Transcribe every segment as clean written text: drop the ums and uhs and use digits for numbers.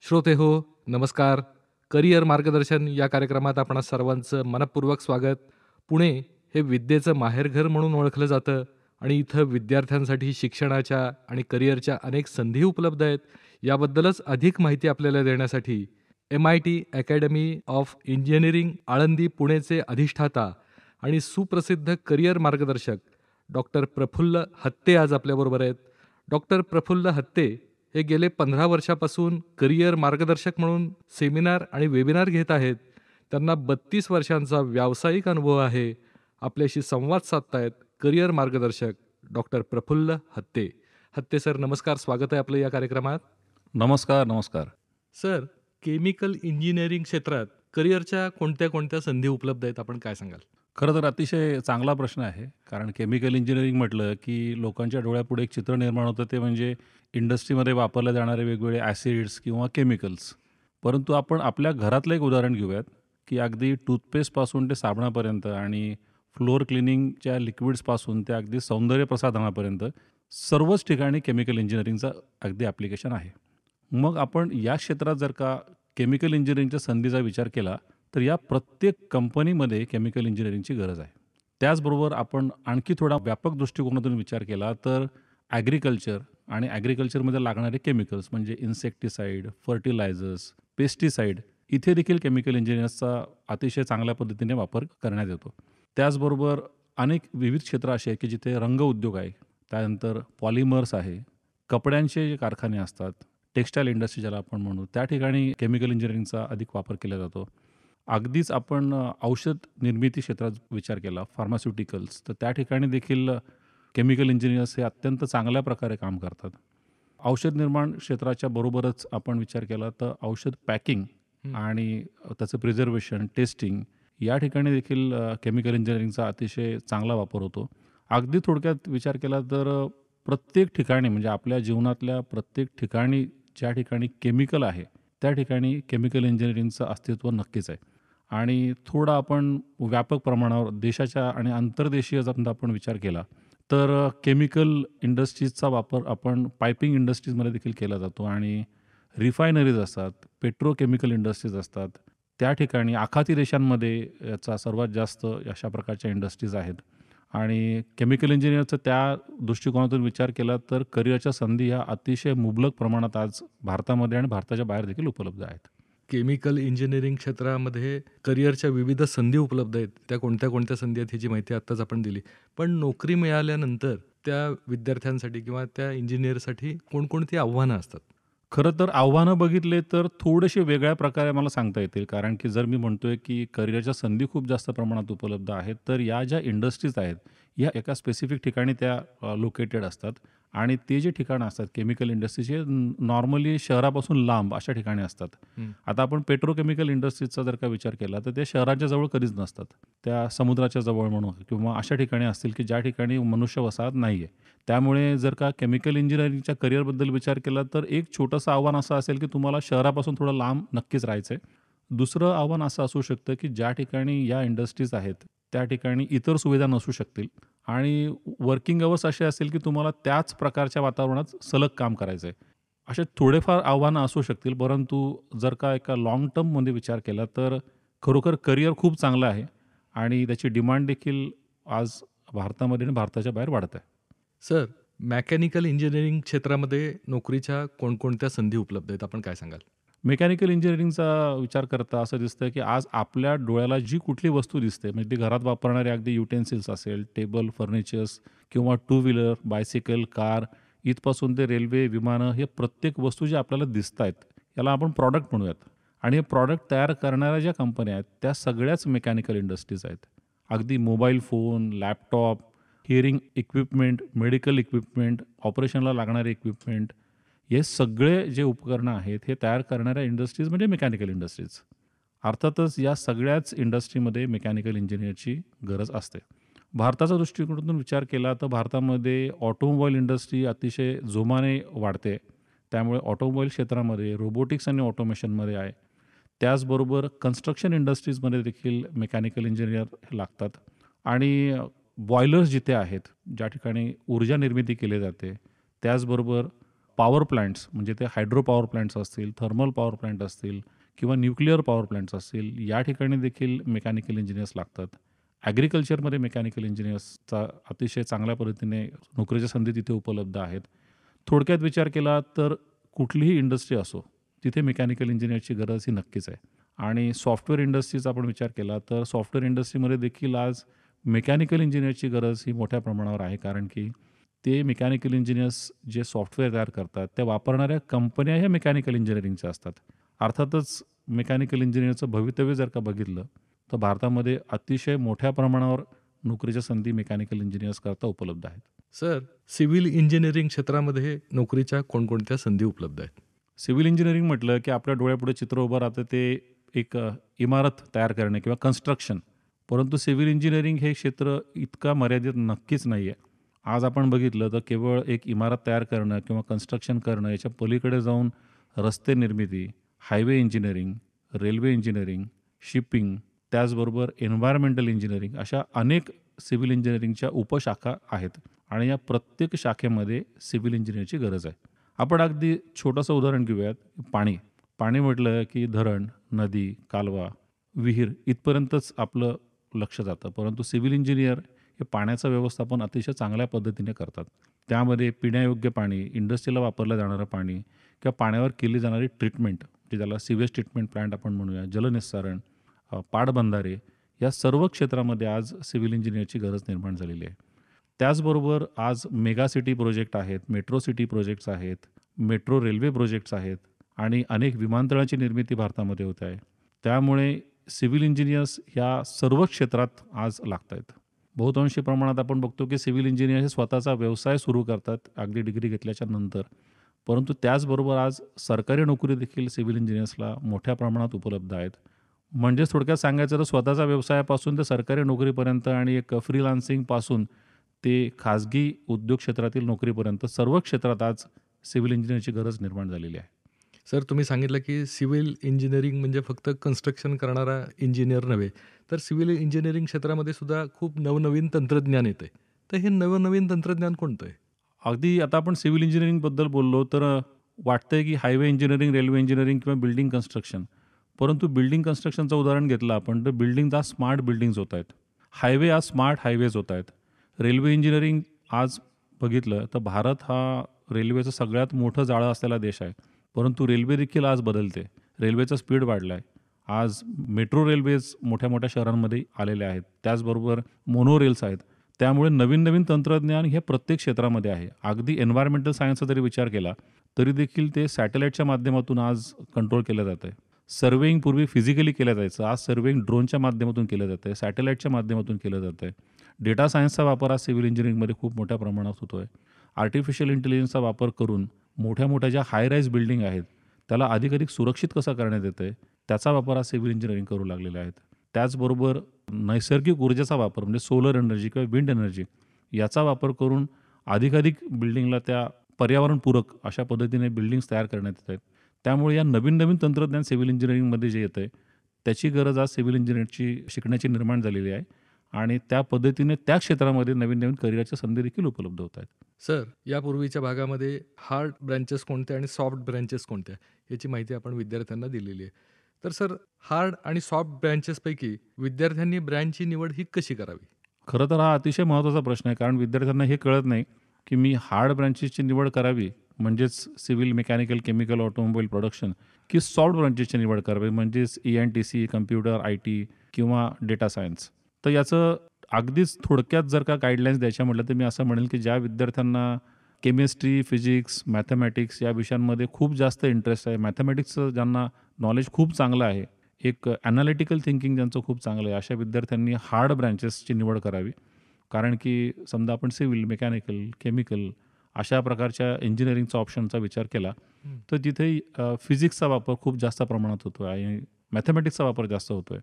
श्रोते हो, नमस्कार. करिअर मार्गदर्शन या कार्यक्रमात आपणा सर्वांचं मनःपूर्वक स्वागत. पुणे हे विद्येचं माहेरघर म्हणून ओळखलं जातं आणि इथं विद्यार्थ्यांसाठी शिक्षणाच्या आणि करिअरच्या अनेक संधी उपलब्ध आहेत. याबद्दलच अधिक माहिती आपल्याला देण्यासाठी MIT academy of engineering Alandi पुणेचे अधिष्ठाता आणि सुप्रसिद्ध करिअर मार्गदर्शक डॉक्टर प्रफुल्ल हत्ते आज आपल्याबरोबर आहेत. डॉक्टर प्रफुल्ल हत्ते हे गेले 15 वर्षापासून करिअर मार्गदर्शक म्हणून सेमिनार आणि वेबिनार घेत आहेत. त्यांना 32 वर्षांचा व्यावसायिक अनुभव आहे. आपल्याशी संवाद साधतायत करिअर मार्गदर्शक डॉक्टर प्रफुल्ल हत्ते. हत्ते सर, नमस्कार. स्वागत आहे आपलं या कार्यक्रमात. नमस्कार, नमस्कार. सर, केमिकल इंजिनिअरिंग क्षेत्रात करिअरच्या कोणत्या कोणत्या संधी उपलब्ध आहेत, आपण काय सांगाल? खरं तर अतिशय चांगला प्रश्न आहे. कारण केमिकल इंजिनिअरिंग म्हटलं, की लोकांच्या डोळ्यापुढे एक चित्र निर्माण होतं, ते म्हणजे इंडस्ट्रीमध्ये वापरले जाणारे वेगवेगळे ॲसिड्स किंवा केमिकल्स. परंतु आपण आपल्या घरातलं एक उदाहरण घेऊयात, की अगदी टूथपेस्टपासून ते साबणापर्यंत आणि फ्लोअर क्लिनिंगच्या लिक्विड्सपासून ते अगदी सौंदर्य प्रसाधनापर्यंत सर्वच ठिकाणी केमिकल इंजिनिअरिंगचं अगदी ॲप्लिकेशन आहे. मग आपण या क्षेत्रात जर का केमिकल इंजिनिअरिंगच्या संधीचा विचार केला, तर या प्रत्येक कंपनीमध्ये केमिकल इंजिनिअरिंगची गरज आहे. त्याचबरोबर आपण आणखी थोडा व्यापक दृष्टिकोनातून विचार केला तर ॲग्रिकल्चर आणि ॲग्रिकल्चरमध्ये लागणारे केमिकल्स म्हणजे इन्सेक्टिसाईड, फर्टिलायझर्स, पेस्टिसाईड इथे देखील केमिकल इंजिनिअर्सचा अतिशय चांगल्या पद्धतीने वापर करण्यात येतो. त्याचबरोबर अनेक विविध क्षेत्र असे आहेत की जिथे रंग उद्योग आहे, त्यानंतर पॉलिमर्स आहे, कपड्यांचे जे कारखाने असतात, टेक्स्टाईल इंडस्ट्री ज्याला आपण म्हणू, त्या ठिकाणी केमिकल इंजिनिअरिंगचा अधिक वापर केला जातो. अगदीच आपण औषध निर्मिती क्षेत्रात विचार केला, फार्मास्युटिकल्स, तर त्या ठिकाणी देखील केमिकल इंजिनियर्स हे अत्यंत चांगल्या प्रकारे काम करतात. औषध निर्माण क्षेत्राच्या बरोबरच आपण विचार केला तर औषध पॅकिंग आणि त्याचं प्रिझर्वेशन, टेस्टिंग या ठिकाणी देखील केमिकल इंजिनिअरिंगचा अतिशय चांगला वापर होतो. अगदी थोडक्यात विचार केला तर प्रत्येक ठिकाणी म्हणजे आपल्या जीवनातल्या प्रत्येक ठिकाणी ज्या ठिकाणी केमिकल आहे, त्या ठिकाणी केमिकल इंजिनिअरिंगचं अस्तित्व नक्कीच आहे. आणि थोडा आपण व्यापक प्रमाणावर देशाच्या आणि आंतरदेशीय जर आपण विचार केला तर केमिकल इंडस्ट्रीजचा वापर आपण पायपिंग इंडस्ट्रीजमध्ये देखील केला जातो आणि रिफायनरीज असतात, पेट्रोकेमिकल इंडस्ट्रीज असतात. त्या ठिकाणी आखाती देशांमध्ये याचा सर्वात जास्त अशा प्रकारच्या इंडस्ट्रीज आहेत. आणि केमिकल इंजिनिअरचं त्या दृष्टिकोनातून विचार केला तर करिअरच्या संधी ह्या अतिशय मुबलक प्रमाणात आज भारतामध्ये आणि भारताच्या बाहेर देखील उपलब्ध आहेत. केमिकल इंजिनिअरिंग क्षेत्रामध्ये करिअरच्या विविध संधी उपलब्ध आहेत. त्या कोणत्या कोणत्या संधी आहेत ह्याची माहिती आत्ताच आपण दिली. पण नोकरी मिळाल्यानंतर त्या विद्यार्थ्यांसाठी किंवा त्या इंजिनिअरसाठी कोणकोणती आव्हानं असतात? खरं तर आव्हानं बघितले तर थोडेसे वेगळ्या प्रकारे मला सांगता येतील. कारण की जर मी म्हणतोय की करिअरच्या संधी खूप जास्त प्रमाणात उपलब्ध आहेत, तर या ज्या इंडस्ट्रीज आहेत, या एका स्पेसिफिक ठिकाणी त्या लोकेटेड असतात आणि ते जे ठिकाणं असतात केमिकल इंडस्ट्रीचे नॉर्मली शहरापासून लांब अशा ठिकाणी असतात. आता आपण पेट्रोकेमिकल इंडस्ट्रीजचा जर का विचार केला तर ते शहराच्या जवळ कधीच नसतात. त्या समुद्राच्या जवळ म्हणू किंवा अशा ठिकाणी असतील की ज्या ठिकाणी मनुष्य वसाहत नाही आहे. त्यामुळे जर का केमिकल इंजिनिअरिंगच्या करिअरबद्दल विचार केला तर एक छोटंसं आव्हान असं असेल की तुम्हाला शहरापासून थोडं लांब नक्कीच राहायचं आहे. दुसरं आव्हान असं असू शकतं की ज्या ठिकाणी या इंडस्ट्रीज आहेत, त्या ठिकाणी इतर सुविधा नसू शकतील आणि वर्किंग अवर्स असे असेल की तुम्हाला त्याच प्रकारच्या वातावरणात सलग काम करायचं आहे. असे थोडेफार आव्हानं असू शकतील, परंतु जर का एका लाँग टर्ममध्ये विचार केला तर खरोखर करिअर खूप चांगलं आहे आणि त्याची डिमांड देखील आज भारतामध्ये आणि भारताच्या बाहेर वाढत आहे. सर, मेकॅनिकल इंजिनिअरिंग क्षेत्रामध्ये नोकरीच्या कोणकोणत्या संधी उपलब्ध आहेत, आपण काय सांगाल? मेकॅनिकल इंजिनिअरिंगचा विचार करता असं दिसतं की आज आपल्या डोळ्याला जी कुठली वस्तू दिसते म्हणजे ती घरात वापरणारे अगदी युटेन्सिल्स असेल, टेबल, फर्निचर्स किंवा टू व्हीलर, बायसिकल, कार इथपासून ते रेल्वे, विमानं हे प्रत्येक वस्तू जे आपल्याला दिसत आहेत, याला आपण प्रॉडक्ट म्हणूयात. आणि हे प्रॉडक्ट तयार करणाऱ्या ज्या कंपन्या आहेत, त्या सगळ्याच मेकॅनिकल इंडस्ट्रीज आहेत. अगदी mobile phone, laptop, hearing equipment, medical equipment, ऑपरेशनला लागणारे इक्विपमेंट हे सगळे जे उपकरणं आहेत हे तयार करणाऱ्या इंडस्ट्रीज म्हणजे मेकॅनिकल इंडस्ट्रीज. अर्थातच या सगळ्याच इंडस्ट्रीमध्ये मेकॅनिकल इंजिनिअरची गरज असते. भारताचा दृष्टिकोनातून विचार केला तर भारतामध्ये ऑटोमोबाईल इंडस्ट्री अतिशय जोमाने वाढते. त्यामुळे ऑटोमोबाईल क्षेत्रामध्ये रोबोटिक्स आणि ऑटोमेशनमध्ये आहे. त्याचबरोबर कन्स्ट्रक्शन इंडस्ट्रीजमध्ये देखील मेकॅनिकल इंजिनियर लागतात आणि बॉयलर्स जिथे आहेत, ज्या ठिकाणी ऊर्जा निर्मिती केली जाते, त्याचबरोबर पॉवर प्लांट्स म्हणजे ते हायड्रो पॉवर प्लांट्स असतील, थर्मल पॉवर प्लांट असतील किंवा न्यूक्लिअर पॉवर प्लांट्स असतील, या ठिकाणी देखील मेकॅनिकल इंजिनियर्स लागतात. ॲग्रिकल्चरमध्ये मेकॅनिकल इंजिनियर्सचा अतिशय चांगल्या पद्धतीने नोकरीच्या संधी तिथे उपलब्ध आहेत. थोडक्यात विचार केला तर कुठलीही इंडस्ट्री असो, तिथे मेकॅनिकल इंजिनियरची गरज ही नक्कीच आहे. आणि सॉफ्टवेअर इंडस्ट्रीचा आपण विचार केला तर सॉफ्टवेअर इंडस्ट्रीमध्ये देखील आज मेकॅनिकल इंजिनियरची गरज ही मोठ्या प्रमाणावर आहे. कारण की ते मेकॅनिकल इंजिनियर्स जे सॉफ्टवेअर तयार करतात, त्या वापरणाऱ्या कंपन्या ह्या मेकॅनिकल इंजिनिअरिंगच्या असतात. अर्थातच मेकॅनिकल इंजिनिअरचं भवितव्य जर का बघितलं, तर भारतामध्ये अतिशय मोठ्या प्रमाणावर नोकरीच्या संधी मेकॅनिकल इंजिनिअर्सकरता उपलब्ध आहेत. सर, सिव्हिल इंजिनिअरिंग क्षेत्रामध्ये नोकरीच्या कोणकोणत्या संधी उपलब्ध आहेत? सिव्हिल इंजिनिअरिंग म्हटलं की आपल्या डोळ्यापुढे चित्र उभं राहतं ते एक इमारत तयार करणे किंवा कन्स्ट्रक्शन. परंतु सिव्हिल इंजिनिअरिंग हे क्षेत्र इतका मर्यादित नक्कीच नाही आहे. आज आपण बघितलं तर केवळ एक इमारत तयार करणं किंवा कन्स्ट्रक्शन करणं याच्या पलीकडे जाऊन रस्ते निर्मिती, highway engineering, railway engineering, shipping, त्याचबरोबर एन्व्हायर्मेंटल इंजिनिअरिंग अशा अनेक सिव्हिल इंजिनिअरिंगच्या उपशाखा आहेत आणि या प्रत्येक शाखेमध्ये सिव्हिल इंजिनिअरची गरज आहे. आपण अगदी छोटंसं उदाहरण घेऊयात. पाणी. पाणी म्हटलं की धरण, नदी, कालवा, विहीर इथपर्यंतच आपलं लक्ष जातं. परंतु सिव्हिल इंजिनियर हे पाण्याचं व्यवस्थापन अतिशय चांगल्या पद्धतीने करतात. त्यामध्ये पिण्यायोग्य पाणी, इंडस्ट्रीला वापरलं जाणारं पाणी किंवा पाण्यावर केली जाणारी ट्रीटमेंट, जे ज्याला सिवेज ट्रीटमेंट प्लांट आपण म्हणूया, जलनिस्सारण, पाटबंधारे या सर्व क्षेत्रामध्ये आज सिव्हिल इंजिनिअरची गरज निर्माण झालेली आहे. त्याचबरोबर आज मेगा सिटी प्रोजेक्ट आहेत, मेट्रो सिटी प्रोजेक्ट्स आहेत, मेट्रो रेल्वे प्रोजेक्ट्स आहेत आणि अनेक विमानतळाची निर्मिती भारतामध्ये होत आहे. त्यामुळे सिव्हिल इंजिनियर्स ह्या सर्व क्षेत्रात आज लागत आहेत. बहुतांशी प्रमाणात आपण बघतो की सिव्हिल इंजिनियर हे स्वतःचा व्यवसाय सुरू करतात अगदी डिग्री घेतल्याच्या नंतर. परंतु त्याचबरोबर आज सरकारी नोकरी देखील सिव्हिल इंजिनियर्सला मोठ्या प्रमाणात उपलब्ध आहेत. म्हणजेच थोडक्यात सांगायचं तर स्वतःच्या व्यवसायापासून ते सरकारी नोकरीपर्यंत आणि एक फ्रीलान्सिंगपासून ते खाजगी उद्योग क्षेत्रातील नोकरीपर्यंत सर्व क्षेत्रात आज सिव्हिल इंजिनिअरची गरज निर्माण झालेली आहे. सर, तुम्ही सांगितलं की सिव्हिल इंजिनिअरिंग म्हणजे फक्त कन्स्ट्रक्शन करणारा इंजिनियर नव्हे, तर सिव्हिल इंजिनिअरिंग क्षेत्रामध्ये सुद्धा खूप नवनवीन तंत्रज्ञान येतं आहे. तर हे नवनवीन तंत्रज्ञान कोणतं आहे? अगदी आता आपण सिव्हिल इंजिनिअरिंगबद्दल बोललो तर वाटतंय की हायवे इंजिनिअरिंग, रेल्वे इंजिनिअरिंग किंवा बिल्डिंग कन्स्ट्रक्शन. परंतु बिल्डिंग कन्स्ट्रक्शनचं उदाहरण घेतलं आपण तर बिल्डिंग आज स्मार्ट बिल्डिंग्स होत आहेत. हायवे आज स्मार्ट हायवेज होत आहेत. रेल्वे इंजिनिअरिंग आज बघितलं तर भारत हा रेल्वेचं सगळ्यात मोठं जाळं असलेला देश आहे. परंतु रेल्वे देखील आज बदलते. रेल्वेचा स्पीड वाढला आहे. आज मेट्रो रेल्वेज मोठ्या मोठ्या शहरांमध्ये आलेले आहेत. त्याचबरोबर मोनो रेल्स आहेत. त्यामुळे नवीन नवीन तंत्रज्ञान हे प्रत्येक क्षेत्रामध्ये आहे. अगदी एन्व्हायर्मेंटल सायन्सचा जरी विचार केला तरी देखील ते सॅटेलाईटच्या माध्यमातून आज कंट्रोल केलं जातं आहे. सर्वेइंग पूर्वी फिजिकली केलं जायचं, आज सर्वेइंग ड्रोनच्या माध्यमातून केलं जातं आहे, सॅटेलाईटच्या माध्यमातून केलं जातं आहे. डेटा सायन्सचा वापर आज सिव्हिल इंजिनिअरिंगमध्ये खूप मोठ्या प्रमाणात होतो आहे. आर्टिफिशियल इंटेलिजन्सचा वापर करून मोठ्या मोठ्या ज्या हाय राईज बिल्डिंग आहेत त्याला अधिकाधिक सुरक्षित कसं करण्यात येतं आहे त्याचा वापर आज सिव्हिल इंजिनिअरिंग करू लागलेले आहेत. त्याचबरोबर नैसर्गिक ऊर्जेचा वापर म्हणजे सोलर एनर्जी किंवा विंड एनर्जी याचा वापर करून अधिकाधिक बिल्डिंगला त्या पर्यावरणपूरक अशा पद्धतीने बिल्डिंग्स तयार करण्यात येत आहेत. त्यामुळे या नवीन नवीन तंत्रज्ञान सिव्हिल इंजिनिअरिंगमध्ये जे येतं आहे त्याची गरज आज सिव्हिल इंजिनिअरची शिकण्याची निर्माण झालेली आहे आणि त्या पद्धतीने त्या क्षेत्रामध्ये नवीन नवीन करिअरच्या संधी देखील उपलब्ध होत आहेत. सर, यापूर्वीच्या भागामध्ये हार्ड ब्रँचेस कोणत्या आणि सॉफ्ट ब्रँचेस कोणत्या याची माहिती आपण विद्यार्थ्यांना दिलेली आहे. तर सर, हार्ड आणि सॉफ्ट ब्रँचेसपैकी विद्यार्थ्यांनी ब्रँचची निवड ही कशी करावी? खरं तर हा अतिशय महत्त्वाचा प्रश्न आहे. कारण विद्यार्थ्यांना हे कळत नाही की मी हार्ड ब्रँचेसची निवड करावी म्हणजेच civil, mechanical, chemical, automobile production की सॉफ्ट ब्रँचेसची निवड करावी म्हणजेच ENTC, कम्प्युटर, IT किंवा डेटा सायन्स. तर याचं अगदीच थोडक्यात जर का गाईडलाईन्स द्यायच्या म्हटलं तर मी असं म्हणेल की ज्या विद्यार्थ्यांना केमिस्ट्री, फिजिक्स, मॅथमॅटिक्स या विषयांमध्ये खूप जास्त इंटरेस्ट आहे, मॅथमॅटिक्सचं ज्यांना नॉलेज खूप चांगलं आहे, एक ॲनालिटिकल थिंकिंग ज्यांचं खूप चांगलं आहे, अशा विद्यार्थ्यांनी हार्ड ब्रँचेसची निवड करावी. कारण की समजा आपण सिव्हिल, मेकॅनिकल, केमिकल अशा प्रकारच्या इंजिनिअरिंगचा ऑप्शनचा विचार केला तर तिथे फिजिक्सचा वापर खूप जास्त प्रमाणात होतो आहे आणि मॅथमॅटिक्सचा वापर जास्त होतो आहे.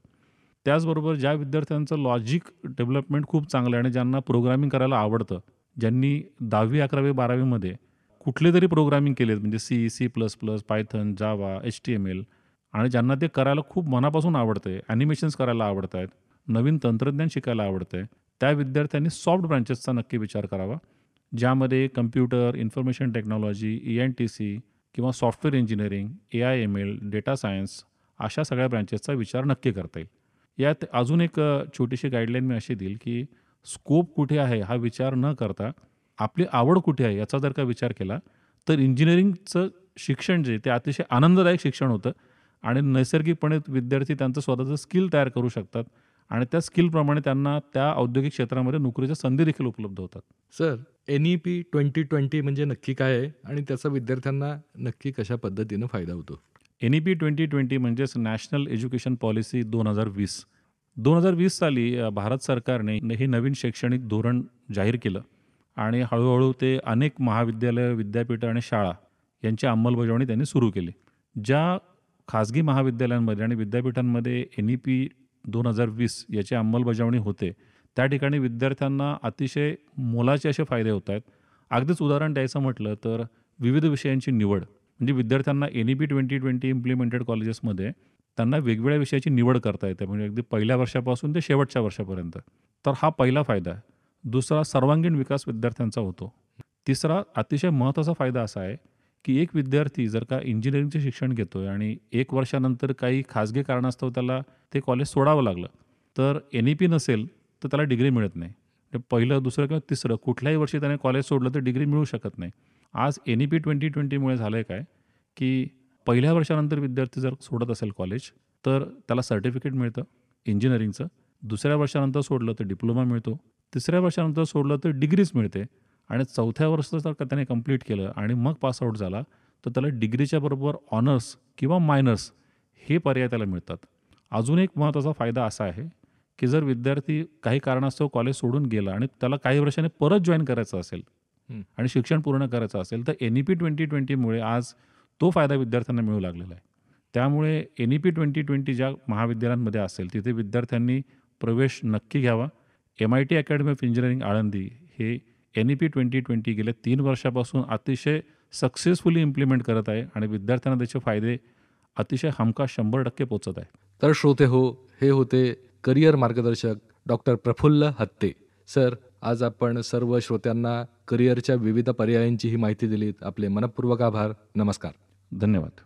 त्याचबरोबर ज्या विद्यार्थ्यांचं लॉजिक डेव्हलपमेंट खूप चांगलं आहे आणि ज्यांना प्रोग्रामिंग करायला आवडतं, ज्यांनी 10वी, 11वी, 12वीमध्ये कुठले तरी प्रोग्रामिंग केलेत म्हणजे C++, पायथन, जावा, HTML आणि ज्यांना ते करायला खूप मनापासून आवडतं आहे, ॲनिमेशन्स करायला आवडत आहेत, नवीन तंत्रज्ञान शिकायला आवडतं आहे, त्या विद्यार्थ्यांनी सॉफ्ट ब्रँचेसचा नक्की विचार करावा. ज्यामध्ये कम्प्युटर, इन्फॉर्मेशन टेक्नॉलॉजी, ENTC किंवा software engineering, AI/ML, data science अशा सगळ्या ब्रँचेसचा विचार नक्की करता येईल. यात अजून एक छोटीशी गाईडलाईन मी अशी देईल, की स्कोप कुठे आहे हा विचार न करता आपली आवड कुठे आहे याचा जर का विचार केला, तर इंजिनिअरिंगचं शिक्षण जे ते अतिशय आनंददायक शिक्षण होतं आणि नैसर्गिकपणे विद्यार्थी त्यांचं स्वतःचं स्किल तयार करू शकतात आणि त्या स्किलप्रमाणे त्यांना त्या औद्योगिक क्षेत्रामध्ये नोकरीच्या संधी देखील उपलब्ध होतात. सर, NEP 2020 म्हणजे नक्की काय आहे आणि त्याचा विद्यार्थ्यांना नक्की कशा पद्धतीनं फायदा होतो? NEP 2020 म्हणजेच नॅशनल एज्युकेशन पॉलिसी 2020. 2020 साली भारत सरकारने हे नवीन शैक्षणिक धोरण जाहीर केलं आणि हळूहळू ते अनेक महाविद्यालय, विद्यापीठं आणि शाळा यांची अंमलबजावणी त्यांनी सुरू केली. ज्या खाजगी महाविद्यालयांमध्ये आणि विद्यापीठांमध्ये NEP 2020 याची अंमलबजावणी होते, त्या ठिकाणी विद्यार्थ्यांना अतिशय मोलाचे असे फायदे होत आहेत. अगदीच उदाहरण द्यायचं म्हटलं तर विविध विषयांची निवड. म्हणजे विद्यार्थ्यांना NEP 2020 इम्प्लिमेंटेड कॉलेजेसमध्ये त्यांना वेगवेगळ्या विषयाची निवड करता येते. म्हणजे अगदी पहिल्या वर्षापासून ते शेवटच्या वर्षापर्यंत. तर हा पहिला फायदा आहे. दुसरा, सर्वांगीण विकास विद्यार्थ्यांचा होतो. तिसरा, अतिशय महत्त्वाचा फायदा असा आहे, की एक विद्यार्थी जर का इंजिनिअरिंगचे शिक्षण घेतोय आणि 1 वर्षानंतर काही खाजगी कारणास्तव त्याला ते कॉलेज सोडावं लागलं, तर NEP नसेल तर त्याला डिग्री मिळत नाही. ते पहिलं, दुसरं किंवा तिसरं कुठल्याही वर्षी त्याने कॉलेज सोडलं तर डिग्री मिळू शकत नाही. आज NEP 2020मुळे झालं आहे काय, की पहिल्या वर्षानंतर विद्यार्थी जर सोडत असेल कॉलेज, तर त्याला सर्टिफिकेट मिळतं इंजिनिअरिंगचं. दुसऱ्या वर्षानंतर सोडलं तर डिप्लोमा मिळतो. तिसऱ्या वर्षानंतर सोडलं तर डिग्रीच मिळते आणि चौथ्या वर्षाचं जर का त्याने कंप्लीट केलं आणि मग पासआउट झाला, तर त्याला डिग्रीच्या बरोबर ऑनर्स किंवा मायनर्स हे पर्याय त्याला मिळतात. अजून एक महत्त्वाचा फायदा असा आहे, की जर विद्यार्थी काही कारणास्तव कॉलेज सोडून गेला आणि त्याला काही वर्षांनी परत जॉइन करायचं असेल आणि शिक्षण पूर्ण करायचं असेल, तर NEP 2020मुळे आज तो फायदा विद्यार्थ्यांना मिळू लागलेला आहे. त्यामुळे NEP 2020 ज्या महाविद्यालयांमध्ये असेल, तिथे विद्यार्थ्यांनी प्रवेश नक्की घ्यावा. MIT academy of engineering Alandi हे NEP 2020 गेल्या 3 वर्षापासून अतिशय सक्सेसफुली इम्प्लिमेंट करत आहे आणि विद्यार्थ्यांना त्याचे फायदे अतिशय हमखास 100% पोहोचत आहे. तर श्रोते हो, हे होते करिअर मार्गदर्शक डॉक्टर प्रफुल्ल हत्ते. सर, आज आपण सर्व श्रोत्यांना करिअरच्या विविध पर्यायांची ही माहिती दिलीत. आपले मनःपूर्वक आभार. नमस्कार. धन्यवाद.